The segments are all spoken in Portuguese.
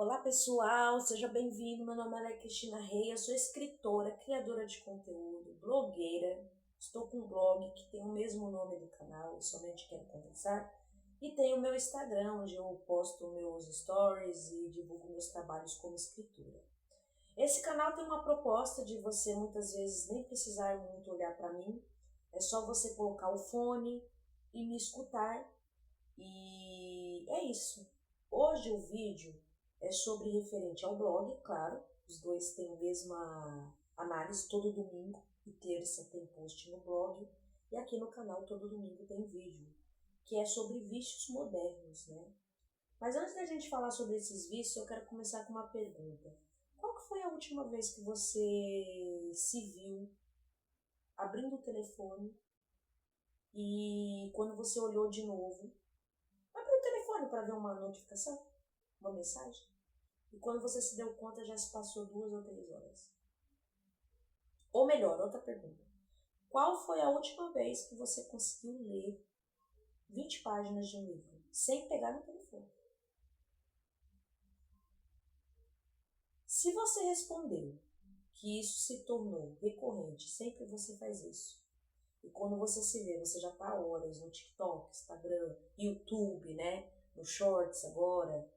Olá pessoal, seja bem-vindo. Meu nome é Cristina Rei, eu sou escritora, criadora de conteúdo, blogueira. Estou com um blog que tem o mesmo nome do canal, Somente Quero Conversar. E tem o meu Instagram, onde eu posto meus stories e divulgo meus trabalhos como escritora. Esse canal tem uma proposta de você muitas vezes nem precisar muito olhar para mim. É só você colocar o fone e me escutar. E é isso. Hoje o vídeo é sobre referente ao blog, claro. Os dois têm a mesma análise, todo domingo e terça tem post no blog. E aqui no canal todo domingo tem vídeo, que é sobre vícios modernos, né? Mas antes da gente falar sobre esses vícios, eu quero começar com uma pergunta. Qual que foi a última vez que você se viu abrindo o telefone e quando você olhou de novo, abriu o telefone para ver uma notificação, uma mensagem? E quando você se deu conta, já se passou 2 ou 3 horas. Ou melhor, outra pergunta. Qual foi a última vez que você conseguiu ler 20 páginas de um livro sem pegar no telefone? Se você respondeu que isso se tornou recorrente, sempre você faz isso. E quando você se vê, você já está horas no TikTok, Instagram, YouTube, né? No Shorts agora.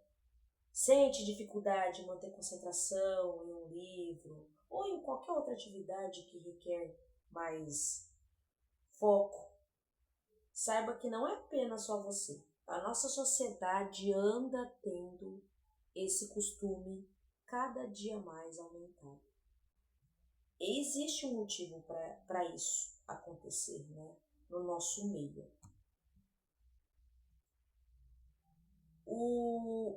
Sente dificuldade em manter concentração em um livro ou em qualquer outra atividade que requer mais foco, saiba que não é apenas só você. A nossa sociedade anda tendo esse costume cada dia mais aumentado. E existe um motivo para isso acontecer, né, no nosso meio.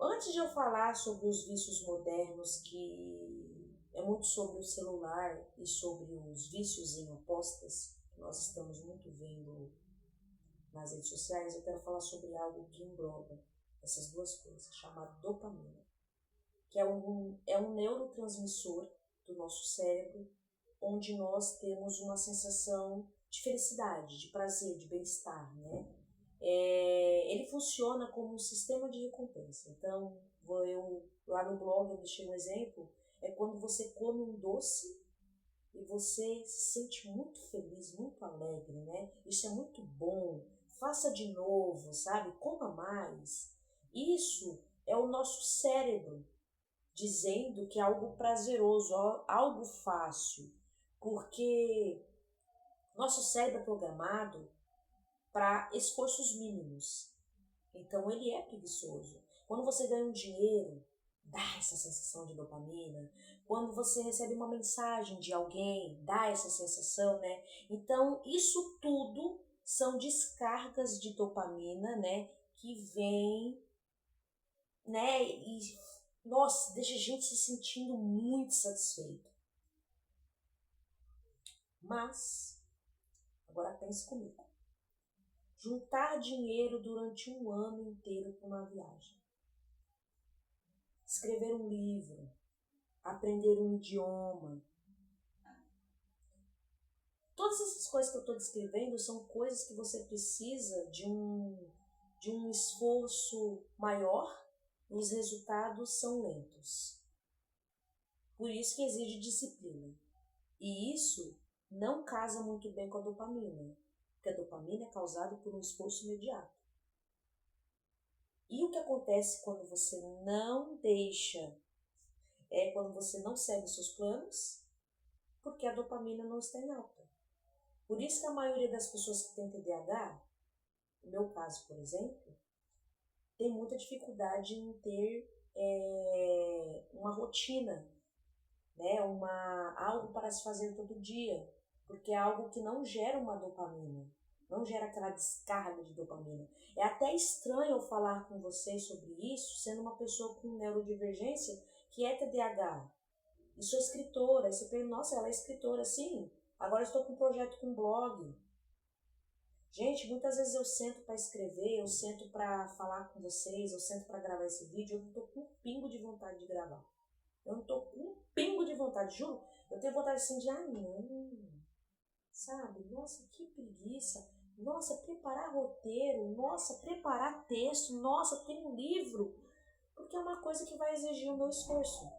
Antes de eu falar sobre os vícios modernos, que é muito sobre o celular e sobre os vícios em apostas, que nós estamos muito vendo nas redes sociais, eu quero falar sobre algo que engloba essas duas coisas, chamado dopamina, que é um neurotransmissor do nosso cérebro, onde nós temos uma sensação de felicidade, de prazer, de bem-estar, né? Ele funciona como um sistema de recompensa. Então, lá no blog eu deixei um exemplo, é quando você come um doce e você se sente muito feliz, muito alegre, né? Isso é muito bom, faça de novo, sabe? Coma mais. Isso é o nosso cérebro dizendo que é algo prazeroso, algo fácil, porque nosso cérebro é programado para esforços mínimos. Então ele é preguiçoso. Quando você ganha um dinheiro, dá essa sensação de dopamina. Quando você recebe uma mensagem de alguém, dá essa sensação, né? Então isso tudo são descargas de dopamina, né? Que vem, né? E, nossa, deixa a gente se sentindo muito satisfeito. Mas, agora pense comigo. Juntar dinheiro durante um ano inteiro para uma viagem. Escrever um livro, aprender um idioma. Todas essas coisas que eu estou descrevendo são coisas que você precisa de um esforço maior e os resultados são lentos. Por isso que exige disciplina. E isso não casa muito bem com a dopamina, porque a dopamina é causada por um esforço imediato. E o que acontece quando você não deixa, quando você não segue os seus planos, porque a dopamina não está em alta. Por isso que a maioria das pessoas que tem TDAH, no meu caso, por exemplo, tem muita dificuldade em ter uma rotina, né? Algo para se fazer todo dia, porque é algo que não gera uma dopamina, não gera aquela descarga de dopamina. É até estranho eu falar com vocês sobre isso, sendo uma pessoa com neurodivergência que é TDAH. E sou escritora, e você pensa, nossa, ela é escritora, sim. Agora estou com um projeto com um blog. Gente, muitas vezes eu sento para escrever, eu sento para falar com vocês, eu sento para gravar esse vídeo, eu não estou com um pingo de vontade de gravar. Eu não estou com um pingo de vontade, juro. Eu tenho vontade assim de, não, sabe? Nossa, que preguiça. Nossa, preparar roteiro, nossa, preparar texto, nossa, tem um livro. Por porque é uma coisa que vai exigir o meu esforço.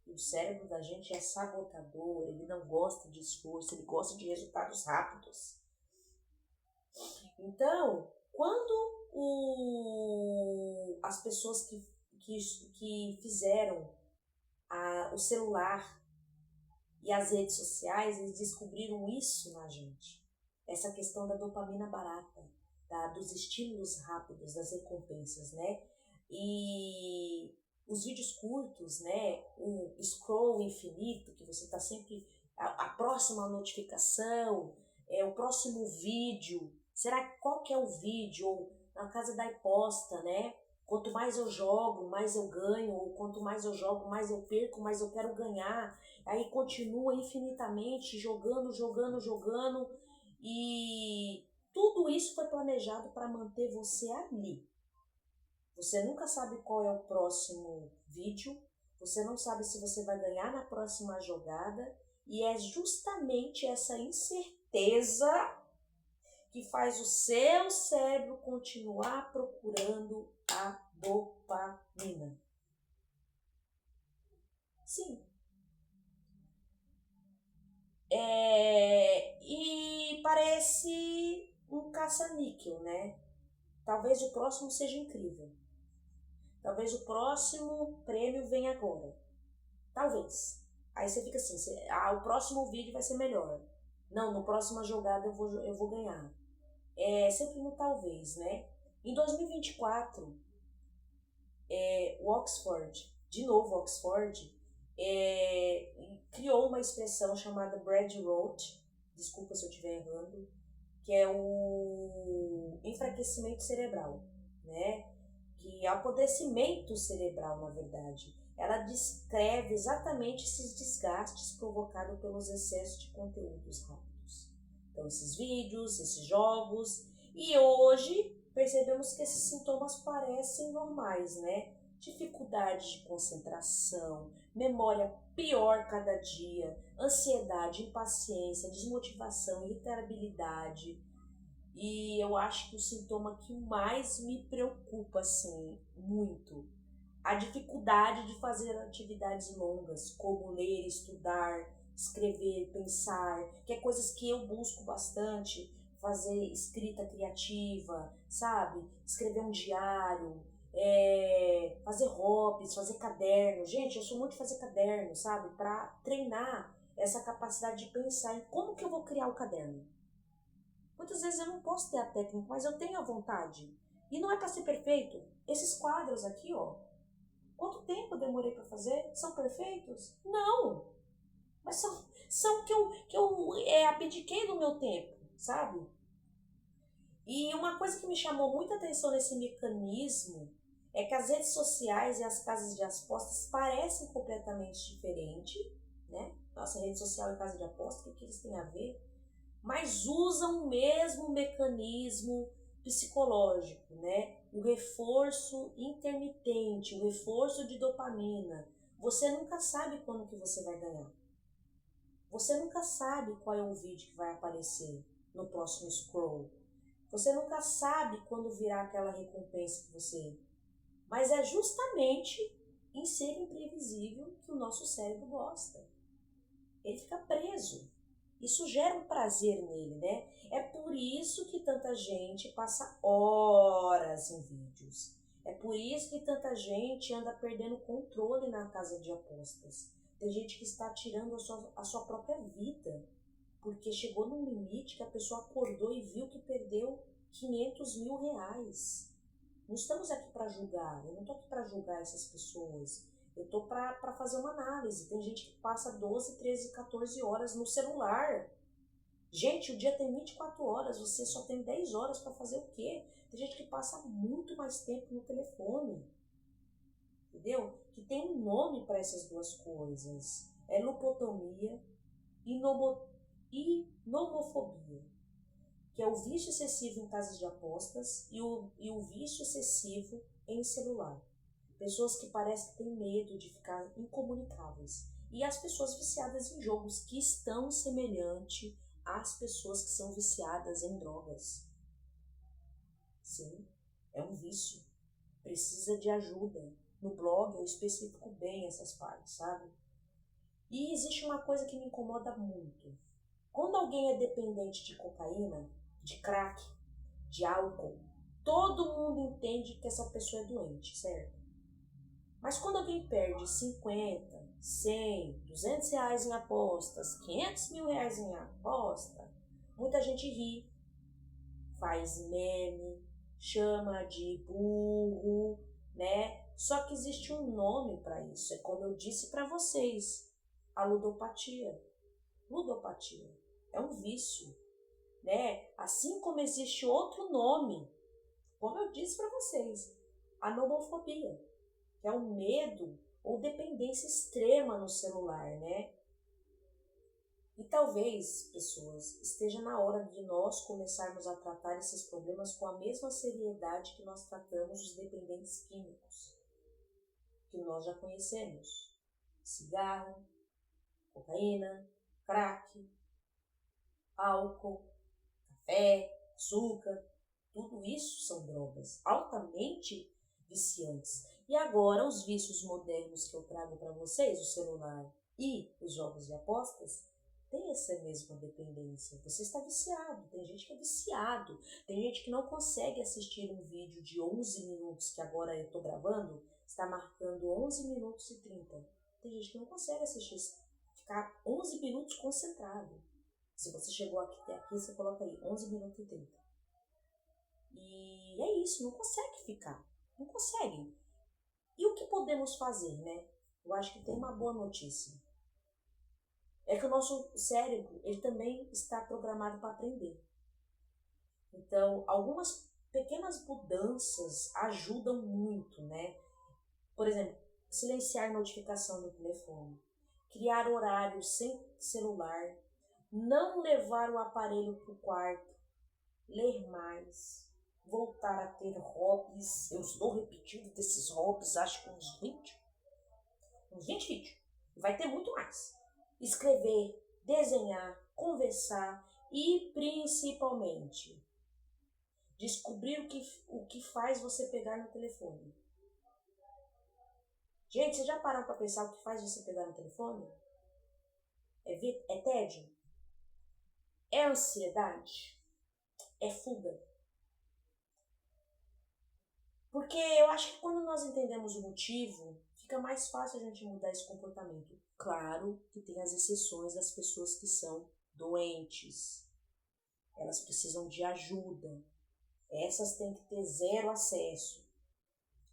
E o cérebro da gente é sabotador, ele não gosta de esforço, ele gosta de resultados rápidos. Então, quando as pessoas que fizeram o celular e as redes sociais, eles descobriram isso na gente. Essa questão da dopamina barata, dos estímulos rápidos, das recompensas, né? E os vídeos curtos, né? O scroll infinito, que você está sempre... A próxima notificação, o próximo vídeo. Será qual que é o vídeo? Ou na casa da aposta, né? Quanto mais eu jogo, mais eu ganho. Ou quanto mais eu jogo, mais eu perco, mais eu quero ganhar. Aí continua infinitamente jogando. E tudo isso foi planejado para manter você ali. Você nunca sabe qual é o próximo vídeo. Você não sabe se você vai ganhar na próxima jogada. E é justamente essa incerteza que faz o seu cérebro continuar procurando a dopamina. Sim. E parece um caça-níquel, né? Talvez o próximo seja incrível. Talvez o próximo prêmio venha agora. Talvez. Aí você fica assim, o próximo vídeo vai ser melhor. Não, na próxima jogada eu vou ganhar. É sempre no talvez, né? Em 2024, o Oxford, de novo Oxford, criou uma expressão chamada Brad Roth, desculpa se eu estiver errando, que é o enfraquecimento cerebral, né? Que é o apodrecimento cerebral, na verdade. Ela descreve exatamente esses desgastes provocados pelos excessos de conteúdos rápidos. Então, esses vídeos, esses jogos. E hoje, percebemos que esses sintomas parecem normais, né? Dificuldade de concentração, memória pior cada dia, ansiedade, impaciência, desmotivação, irritabilidade. E eu acho que o sintoma que mais me preocupa, assim, muito, a dificuldade de fazer atividades longas, como ler, estudar, escrever, pensar, que é coisas que eu busco bastante, fazer escrita criativa, sabe? Escrever um diário, fazer hobbies, fazer caderno. Gente, eu sou muito de fazer caderno, sabe? Para treinar essa capacidade de pensar em como que eu vou criar o caderno. Muitas vezes eu não posso ter a técnica, mas eu tenho a vontade. E não é para ser perfeito. Esses quadros aqui, ó, quanto tempo eu demorei para fazer? São perfeitos? Não! Mas são que eu abdiquei do meu tempo, sabe? E uma coisa que me chamou muita atenção nesse mecanismo é que as redes sociais e as casas de apostas parecem completamente diferentes, né? Nossa, rede social e casa de aposta, o que eles têm a ver? Mas usam o mesmo mecanismo psicológico, né? O reforço intermitente, o reforço de dopamina. Você nunca sabe quando que você vai ganhar. Você nunca sabe qual é o vídeo que vai aparecer no próximo scroll. Você nunca sabe quando virá aquela recompensa que você... Mas é justamente em ser imprevisível que o nosso cérebro gosta. Ele fica preso. Isso gera um prazer nele, né? É por isso que tanta gente passa horas em vídeos. É por isso que tanta gente anda perdendo controle na casa de apostas. Tem gente que está tirando a sua própria vida, porque chegou num limite que a pessoa acordou e viu que perdeu 500 mil reais. Não estamos aqui para julgar, eu não estou aqui para julgar essas pessoas. Eu tô para fazer uma análise. Tem gente que passa 12, 13, 14 horas no celular. Gente, o dia tem 24 horas, você só tem 10 horas para fazer o quê? Tem gente que passa muito mais tempo no telefone. Entendeu? Que tem um nome para essas duas coisas. É lupotomia e nomofobia. Que é o vício excessivo em casas de apostas e o vício excessivo em celular. Pessoas que parecem que têm medo de ficar incomunicáveis. E as pessoas viciadas em jogos, que estão semelhante às pessoas que são viciadas em drogas. Sim, é um vício. Precisa de ajuda. no blog eu especifico bem essas partes, sabe? E existe uma coisa que me incomoda muito. Quando alguém é dependente de cocaína, de crack, de álcool, todo mundo entende que essa pessoa é doente, certo? Mas quando alguém perde 50, 100, R$ 200 em apostas, R$ 500 mil em aposta, muita gente ri, faz meme, chama de burro, né? Só que existe um nome para isso. É como eu disse para vocês, a ludopatia. Ludopatia é um vício, né? Assim como existe outro nome, como eu disse para vocês, a nomofobia, que é um medo ou dependência extrema no celular, né? E talvez, pessoas, esteja na hora de nós começarmos a tratar esses problemas com a mesma seriedade que nós tratamos os dependentes químicos, que nós já conhecemos. Cigarro, cocaína, crack, álcool, café, açúcar, tudo isso são drogas altamente viciantes. E agora os vícios modernos que eu trago para vocês, o celular e os jogos de apostas, tem essa mesma dependência. Você está viciado, tem gente que é viciado, tem gente que não consegue assistir um vídeo de 11 minutos, que agora eu estou gravando, está marcando 11 minutos e 30. Tem gente que não consegue assistir, ficar 11 minutos concentrado. Se você chegou até aqui, você coloca aí 11 minutos e 30. E é isso, não consegue ficar, não consegue. E o que podemos fazer, né? Eu acho que tem uma boa notícia. É que o nosso cérebro, ele também está programado para aprender. Então, algumas pequenas mudanças ajudam muito, né? Por exemplo, silenciar notificação no telefone, criar horário sem celular, não levar o aparelho para o quarto, ler mais, voltar a ter hobbies. Eu estou repetindo desses hobbies, acho que uns 20 vídeos. Vai ter muito mais. Escrever, desenhar, conversar e, principalmente, descobrir o que faz você pegar no telefone. Gente, vocês já pararam para pensar o que faz você pegar no telefone? É tédio? É ansiedade? É fuga? Porque eu acho que quando nós entendemos o motivo, fica mais fácil a gente mudar esse comportamento. Claro que tem as exceções das pessoas que são doentes. Elas precisam de ajuda. Essas têm que ter zero acesso.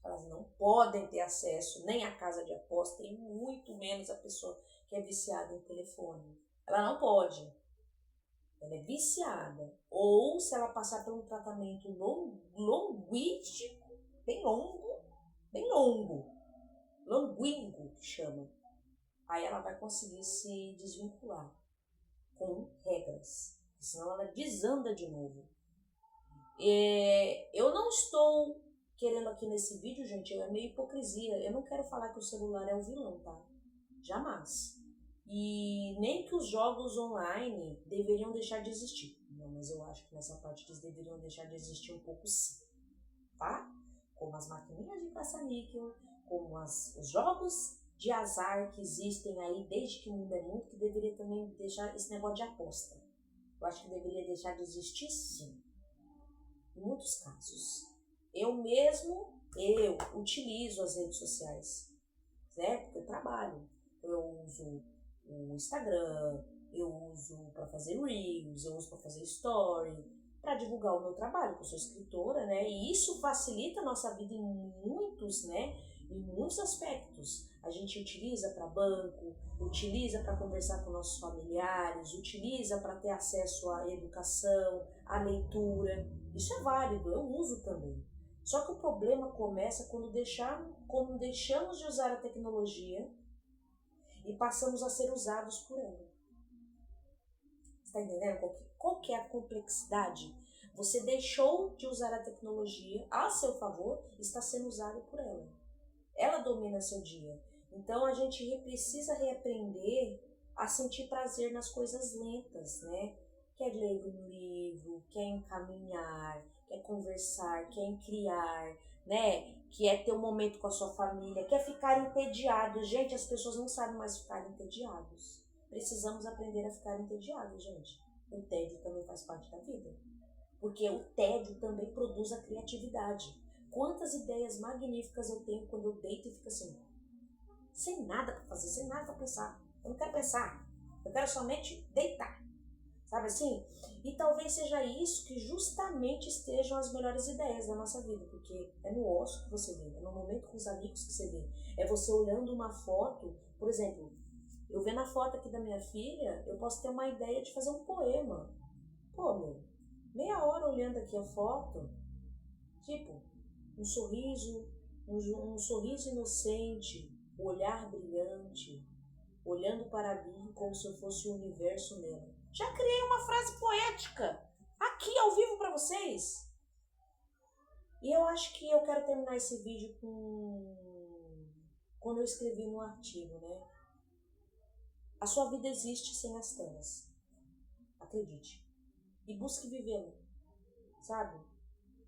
Elas não podem ter acesso nem à casa de aposta e muito menos a pessoa que é viciada em telefone. Ela não pode. Ela é viciada. Ou se ela passar por um tratamento linguístico, bem longo, longuínquo que chama. Aí ela vai conseguir se desvincular com regras, senão ela desanda de novo. Eu não estou querendo aqui nesse vídeo, gente, é meio hipocrisia. Eu não quero falar que o celular é o vilão, tá? Jamais. E nem que os jogos online deveriam deixar de existir. Não, mas eu acho que nessa parte eles deveriam deixar de existir um pouco sim, tá? Como as maquininhas de caça-níquel, como os jogos de azar que existem aí desde que o mundo é mundo, que deveria também deixar esse negócio de aposta. Eu acho que deveria deixar de existir sim, em muitos casos. Eu utilizo as redes sociais, né? Porque eu trabalho. Eu uso o Instagram, eu uso para fazer Reels, eu uso para fazer Story, para divulgar o meu trabalho, porque eu sou escritora, né? E isso facilita a nossa vida em muitos, né? Em muitos aspectos. A gente utiliza para banco, utiliza para conversar com nossos familiares, utiliza para ter acesso à educação, à leitura. Isso é válido, eu uso também. Só que o problema começa quando deixamos de usar a tecnologia e passamos a ser usados por ela. Está entendendo qual que é a complexidade? Você deixou de usar a tecnologia a seu favor e está sendo usado por ela. Ela domina seu dia. Então a gente precisa reaprender a sentir prazer nas coisas lentas, né? Quer ler um livro, quer encaminhar, quer conversar, quer criar, né? Que é ter um momento com a sua família, que é ficar entediado. Gente, as pessoas não sabem mais ficar entediados. Precisamos aprender a ficar entediados, gente. O tédio também faz parte da vida. Porque o tédio também produz a criatividade. Quantas ideias magníficas eu tenho quando eu deito e fico assim, sem nada para fazer, sem nada para pensar. Eu não quero pensar, eu quero somente deitar. Sabe assim? E talvez seja isso que justamente estejam as melhores ideias da nossa vida, porque é no ócio que você vê, é no momento com os amigos que você vê. É você olhando uma foto, por exemplo, eu vendo a foto aqui da minha filha, eu posso ter uma ideia de fazer um poema. Pô, meu, meia hora olhando aqui a foto, tipo, um sorriso, um sorriso inocente, um olhar brilhante, olhando para mim como se eu fosse o universo nela. Já criei uma frase poética aqui ao vivo para vocês. E eu acho que eu quero terminar esse vídeo com quando eu escrevi no artigo, né? A sua vida existe sem as telas. Acredite. E busque vivê-la, sabe?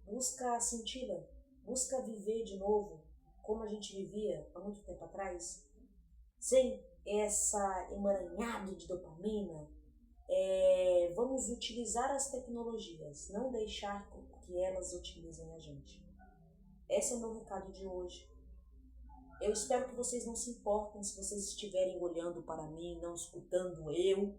Busca senti-la. Busca viver de novo como a gente vivia há muito tempo atrás. Sem essa emaranhado de dopamina. Vamos utilizar as tecnologias, não deixar que elas utilizem a gente. Esse é o meu recado de hoje. Eu espero que vocês não se importem se vocês estiverem olhando para mim, não escutando eu.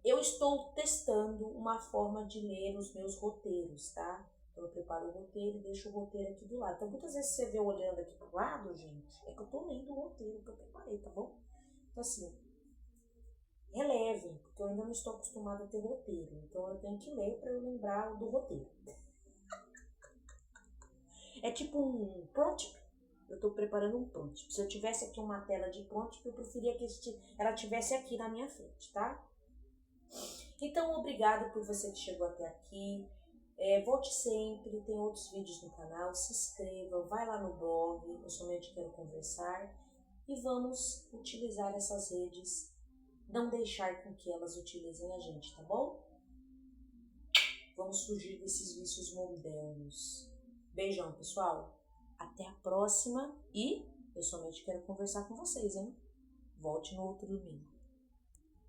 Eu estou testando uma forma de ler os meus roteiros, tá? Então eu preparo o roteiro e deixo o roteiro aqui do lado. Então muitas vezes você vê eu olhando aqui pro lado, gente, é que eu tô lendo o roteiro que eu preparei, tá bom? Então assim, relevem, porque eu ainda não estou acostumada a ter roteiro. Então eu tenho que ler para eu lembrar do roteiro. É tipo um prompt. Eu estou preparando um prompt. Se eu tivesse aqui uma tela de prompt, eu preferia que ela tivesse aqui na minha frente, tá? Então, obrigado por você que chegou até aqui. Volte sempre, tem outros vídeos no canal. Se inscreva, vai lá no blog. Eu somente quero conversar. E vamos utilizar essas redes. Não deixar com que elas utilizem a gente, tá bom? Vamos fugir desses vícios modernos. Beijão, pessoal. Até a próxima e eu somente quero conversar com vocês, hein? Volte no outro domingo.